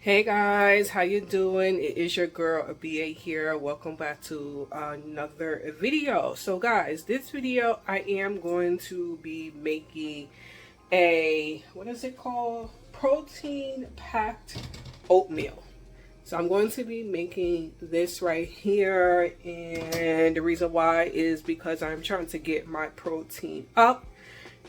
Hey guys, how you doing? It is your girl BA here. Welcome back to another video. So guys, this video I am going to be making a, what is it called? Protein packed oatmeal. So I'm going to be making this right here, and the reason why is because I'm trying to get my protein up,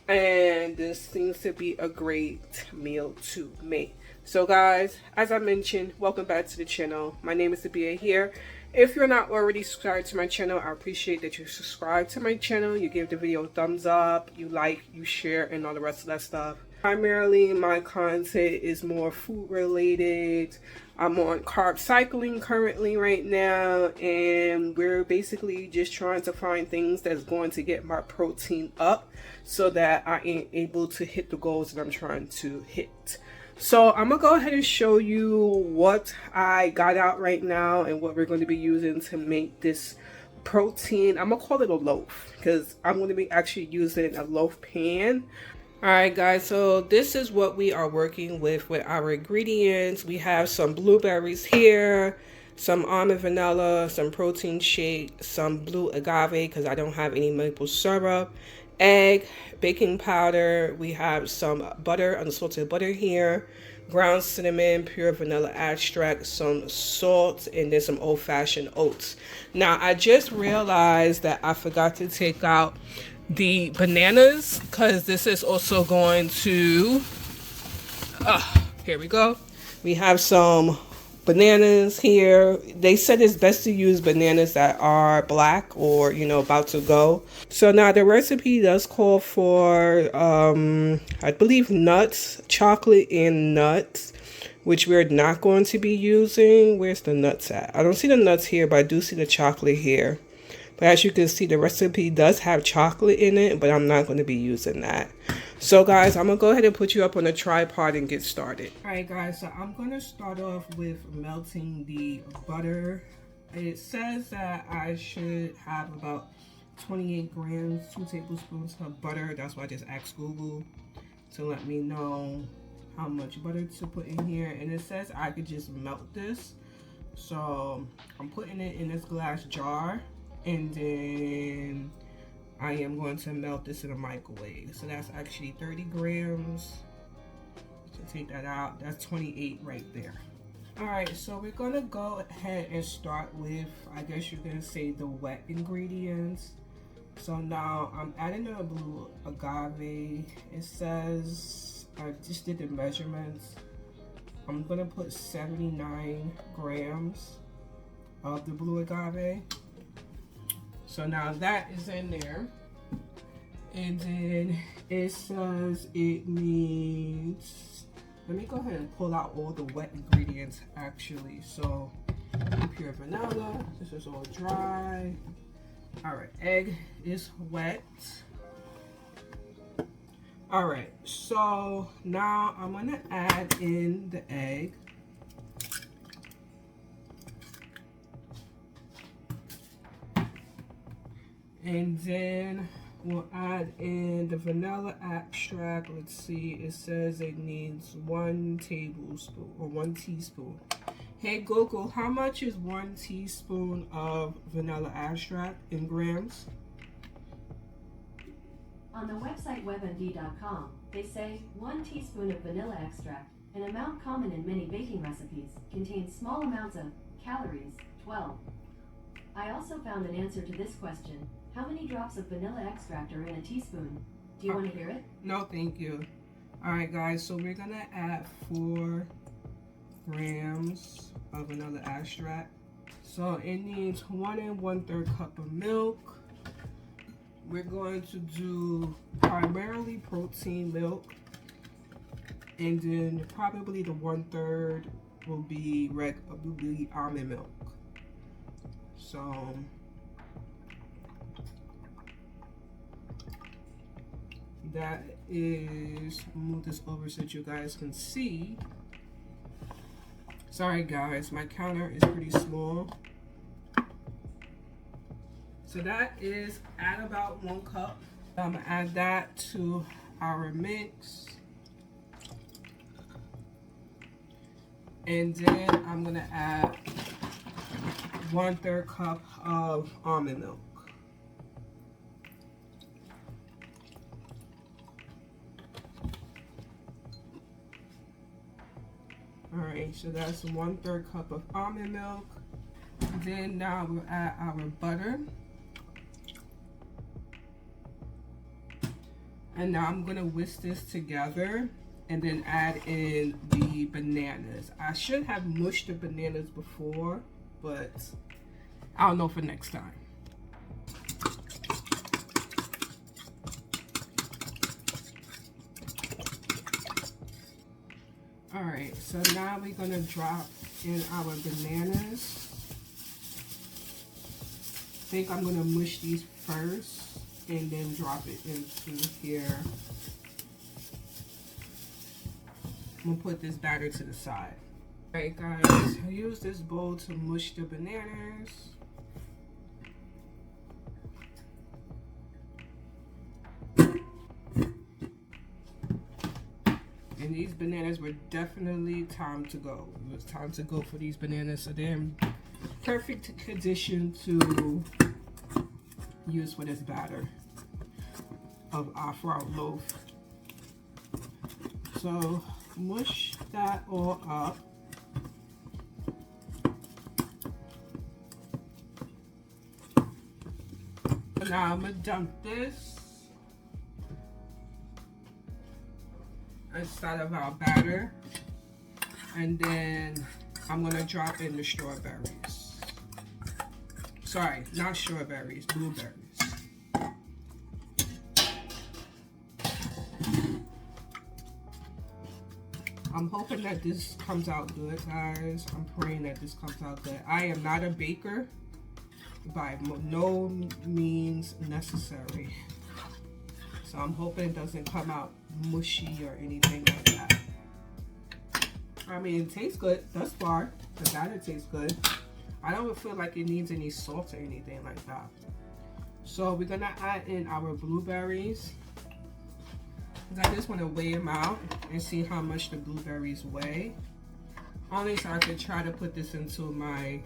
and this seems to be a great meal to make. So guys, as I mentioned, welcome back to the channel. My name is Sabia here. If you're not already subscribed to my channel, I appreciate that you subscribe to my channel. You give the video a thumbs up, you like, you share, and all the rest of that stuff. Primarily, my content is more food related. I'm on carb cycling currently right now, and we're basically just trying to find things that's going to get my protein up so that I am able to hit the goals that I'm trying to hit. So I'm gonna go ahead and show you what I got out right now and what we're going to be using to make this protein. I'm gonna call it a loaf because I'm going to be actually using a loaf pan. Alright guys, so this is what we are working with our ingredients. We have some blueberries here, some almond vanilla, some protein shake, some blue agave because I don't have any maple syrup, egg, baking powder. We have some butter, unsalted butter here, ground cinnamon, pure vanilla extract, some salt, and then some old-fashioned oats. Now I just realized that I forgot to take out the bananas because this is also going to here we go. We have some bananas here. They said it's best to use bananas that are black or about to go. So now the recipe does call for I believe nuts, chocolate and nuts, which we're not going to be using. Where's the nuts at? I don't see the nuts here, but I do see the chocolate here. But as you can see, the recipe does have chocolate in it, but I'm not going to be using that. So guys, I'm going to go ahead and put you up on a tripod and get started. Alright guys, so I'm going to start off with melting the butter. It says that I should have about 28 grams, 2 tablespoons of butter. That's why I just asked Google to let me know how much butter to put in here. And it says I could just melt this. So I'm putting it in this glass jar. And then I am going to melt this in a microwave. So that's actually 30 grams. So take that out. That's 28 right there. Alright, so we're going to go ahead and start with, I guess you're going to say, the wet ingredients. So now I'm adding the blue agave. It says, I just did the measurements. I'm going to put 79 grams of the blue agave. So now that is in there, and then it says it needs, let me go ahead and pull out all the wet ingredients actually. So pure vanilla, this is all dry. All right, egg is wet. All right, so now I'm gonna add in the egg. And then we'll add in the vanilla extract. Let's see, it says it needs 1 tablespoon or 1 teaspoon. Hey Google, how much is 1 teaspoon of vanilla extract in grams? On the website webmd.com, they say 1 teaspoon of vanilla extract, an amount common in many baking recipes, contains small amounts of calories, 12. I also found an answer to this question. How many drops of vanilla extract are in a teaspoon? Do you want to hear it? No, thank you. Alright guys, so we're going to add 4 grams of vanilla extract. So it needs 1 1/3 cup of milk. We're going to do primarily protein milk. And then probably the 1/3 will be almond milk. So that is, move this over so that you guys can see. Sorry guys, my counter is pretty small. So that is at about 1 cup. I'm gonna add that to our mix. And then I'm gonna add 1/3 cup of almond milk. All right, so that's 1/3 cup of almond milk. Then now we'll add our butter. And now I'm gonna whisk this together and then add in the bananas. I should have mushed the bananas before, but I'll know for next time. All right, so now we're gonna drop in our bananas. I think I'm gonna mush these first and then drop it into here. I'm gonna put this batter to the side. All right, guys, I use this bowl to mush the bananas. And these bananas were definitely time to go. It was time to go for these bananas, so they're in perfect condition to use for this batter for our loaf. So mush that all up. Now I'm gonna dump this inside of our batter, and then I'm gonna drop in the strawberries. Sorry, not strawberries, blueberries. I'm hoping that this comes out good, guys. I'm praying that this comes out good. I am not a baker by no means necessary. So I'm hoping it doesn't come out mushy or anything like that. I mean, it tastes good thus far. The batter tastes good. I don't feel like it needs any salt or anything like that. So we're gonna add in our blueberries. I just want to weigh them out and see how much the blueberries weigh. Only so I can try to put this into my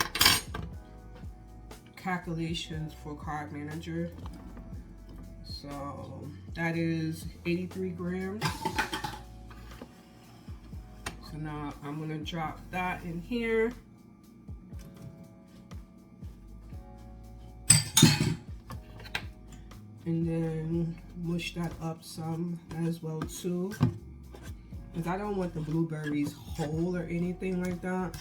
calculations for Card Manager. So that is 83 grams. So now I'm going to drop that in here. And then mush that up some as well too, because I don't want the blueberries whole or anything like that.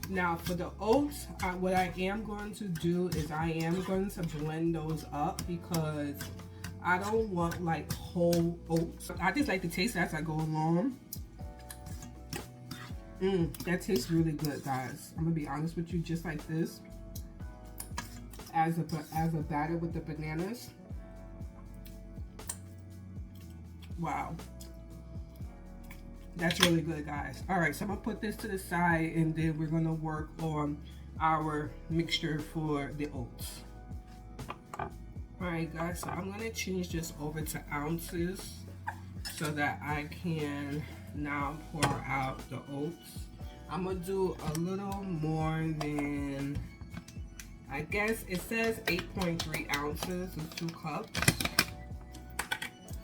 Now for the oats, what I am going to do is I am going to blend those up, because I don't want like whole oats. I just like to taste it as I go along. That tastes really good, guys. I'm gonna be honest with you, just like this. As a batter with the bananas. Wow, that's really good, guys. All right, so I'm gonna put this to the side, and then we're gonna work on our mixture for the oats. All right, guys, so I'm gonna change this over to ounces so that I can now pour out the oats. I'm gonna do a little more than, I guess it says 8.3 ounces is 2 cups.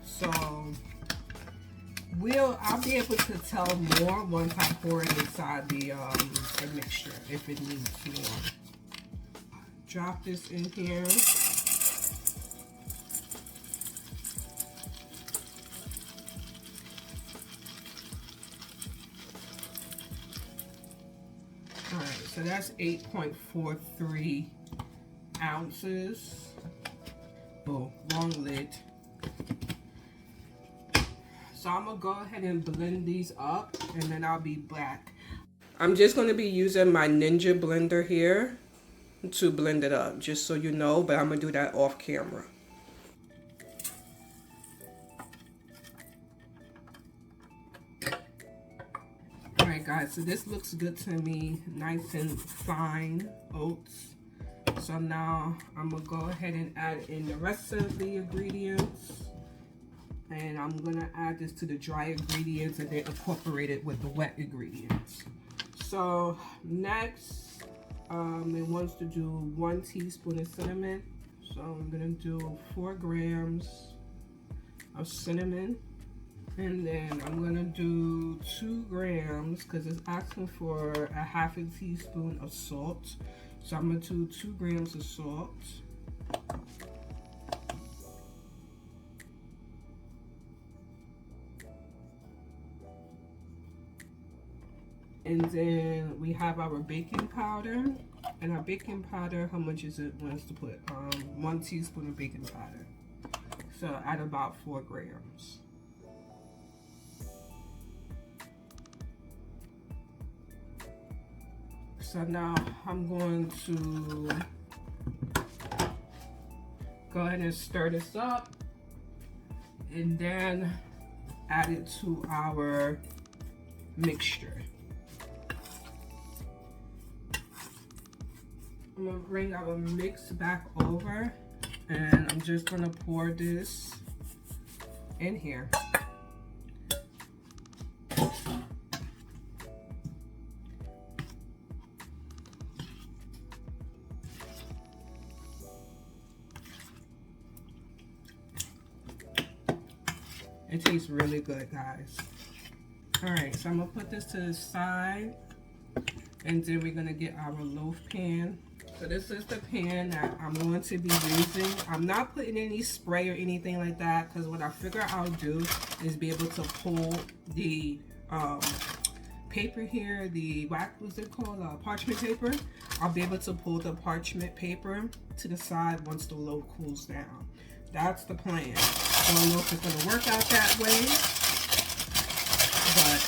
So I'll be able to tell more once I pour it inside the mixture if it needs more. Drop this in here. All right, so that's 8.43 ounces. Oh, wrong lid. So I'm gonna go ahead and blend these up, and then I'll be back. I'm just gonna be using my Ninja blender here to blend it up, just so you know, but I'm gonna do that off camera. Alright guys, so this looks good to me, nice and fine oats. So now I'm gonna go ahead and add in the rest of the ingredients. And I'm gonna add this to the dry ingredients and then incorporate it with the wet ingredients. So next, it wants to do 1 teaspoon of cinnamon. So I'm gonna do 4 grams of cinnamon. And then I'm gonna do 2 grams, because it's asking for a half a teaspoon of salt. So I'm gonna do 2 grams of salt. And then we have our baking powder. And our baking powder, how much is it wants to put? 1 teaspoon of baking powder. So add about 4 grams. So now I'm going to go ahead and stir this up and then add it to our mixture. I'm gonna bring our mix back over and I'm just gonna pour this in here. It tastes really good, guys. All right, so I'm gonna put this to the side and then we're gonna get our loaf pan. So this is the pan that I'm going to be using. I'm not putting any spray or anything like that, because what I figure I'll do is be able to pull the paper here, the what's it called, parchment paper. I'll be able to pull the parchment paper to the side once the loaf cools down. That's the plan. I don't know if it's going to work out that way, but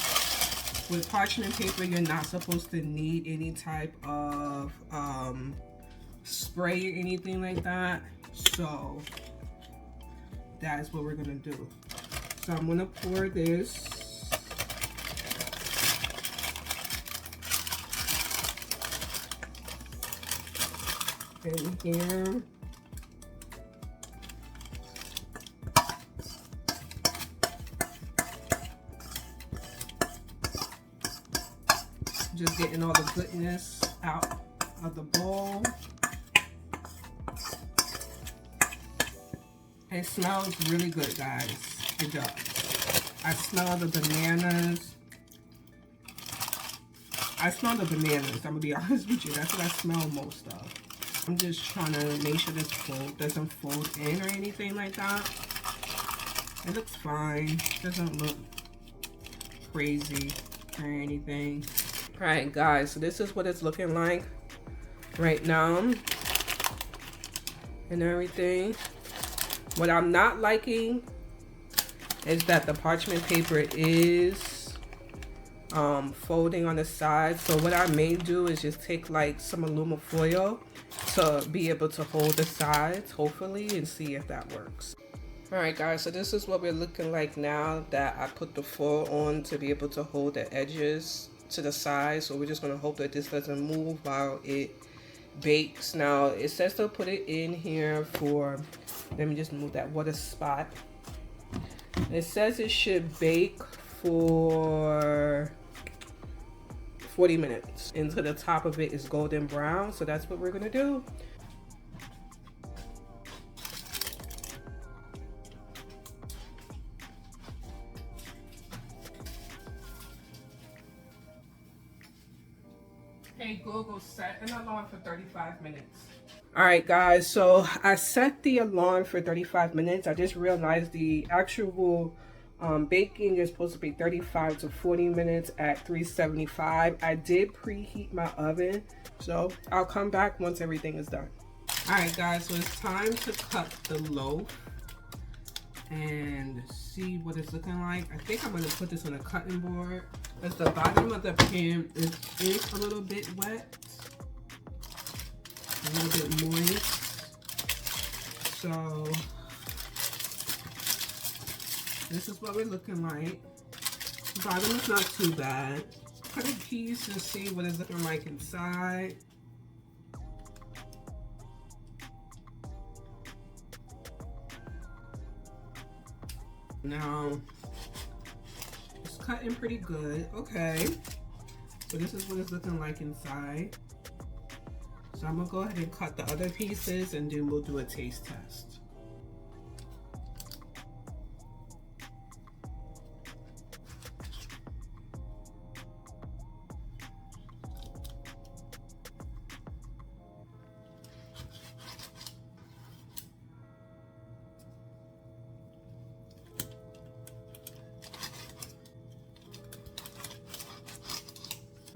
with parchment paper, you're not supposed to need any type of spray or anything like that. So that's what we're going to do. So I'm going to pour this in here. Just getting all the goodness out of the bowl. It smells really good, guys. It does. I smell the bananas. I'm gonna be honest with you. That's what I smell most of. I'm just trying to make sure this doesn't fold in or anything like that. It looks fine. Doesn't look crazy or anything. All right, guys, so this is what it's looking like right now and everything. What I'm not liking is that the parchment paper is folding on the side. So what I may do is just take like some aluminum foil to be able to hold the sides, hopefully, and see if that works. All right, guys, so this is what we're looking like now that I put the foil on to be able to hold the edges to the side. So we're just going to hope that this doesn't move while it bakes. Now it says to put it in here for, let me just move that water spot. It says it should bake for 40 minutes until the top of it is golden brown. So that's what we're going to do. Hey Google, set an alarm for 35 minutes. All right, guys, so I set the alarm for 35 minutes. I just realized the actual baking is supposed to be 35 to 40 minutes at 375. I did preheat my oven, so I'll come back once everything is done. All right, guys, so it's time to cut the loaf and see what it's looking like. I think I'm going to put this on a cutting board, because the bottom of the pan is a little bit wet, a little bit moist. So this is what we're looking like. The bottom is not too bad. Cut a piece and see what it's looking like inside. Now, it's cutting pretty good. Okay. So this is what it's looking like inside. So I'm gonna go ahead and cut the other pieces and then we'll do a taste test.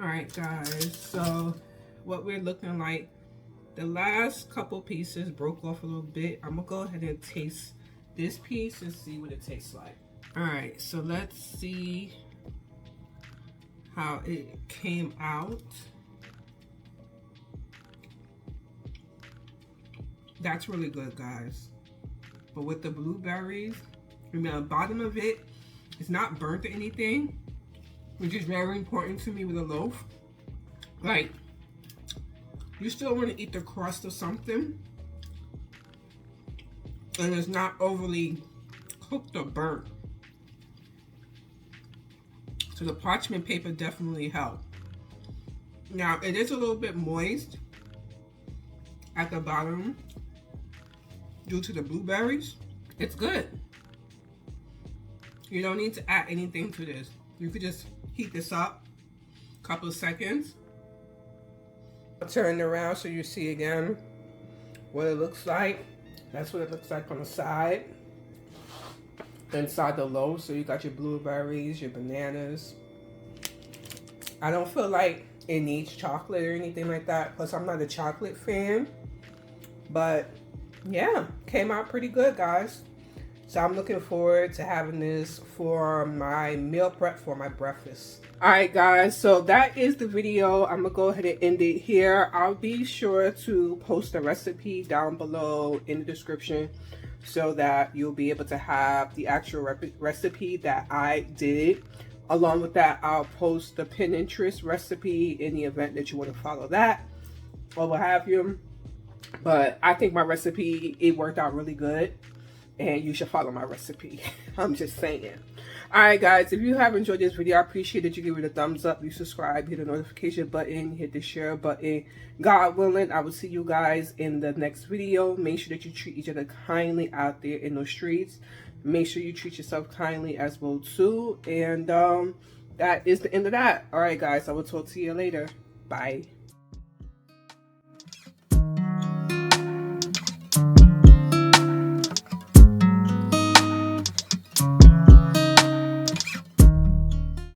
All right, guys, so what we're looking like, the last couple pieces broke off a little bit. I'm gonna go ahead and taste this piece and see what it tastes like. All right, so let's see how it came out. That's really good, guys. But with the blueberries, remember the bottom of it is not burnt or anything, which is very important to me with a loaf. Like, you still want to eat the crust or something, and it's not overly cooked or burnt. So the parchment paper definitely helped. Now, it is a little bit moist at the bottom due to the blueberries. It's good. You don't need to add anything to this. You could just heat this up a couple of seconds. I'll turn it around so you see again what it looks like. That's what it looks like on the side. Inside the loaf, so you got your blueberries, your bananas. I don't feel like it needs chocolate or anything like that. Plus, I'm not a chocolate fan. But yeah, came out pretty good, guys. So I'm looking forward to having this for my meal prep for my breakfast. All right, guys, so that is the video. I'm gonna go ahead and end it here. I'll be sure to post the recipe down below in the description so that you'll be able to have the actual recipe that I did. Along with that, I'll post the Pinterest recipe in the event that you want to follow that or what have you. But I think my recipe, it worked out really good. And you should follow my recipe. I'm just saying. Alright, guys, if you have enjoyed this video, I appreciate that you give it a thumbs up, you subscribe, hit the notification button, hit the share button. God willing, I will see you guys in the next video. Make sure that you treat each other kindly out there in those streets. Make sure you treat yourself kindly as well too. And that is the end of that. Alright, guys, I will talk to you later. Bye.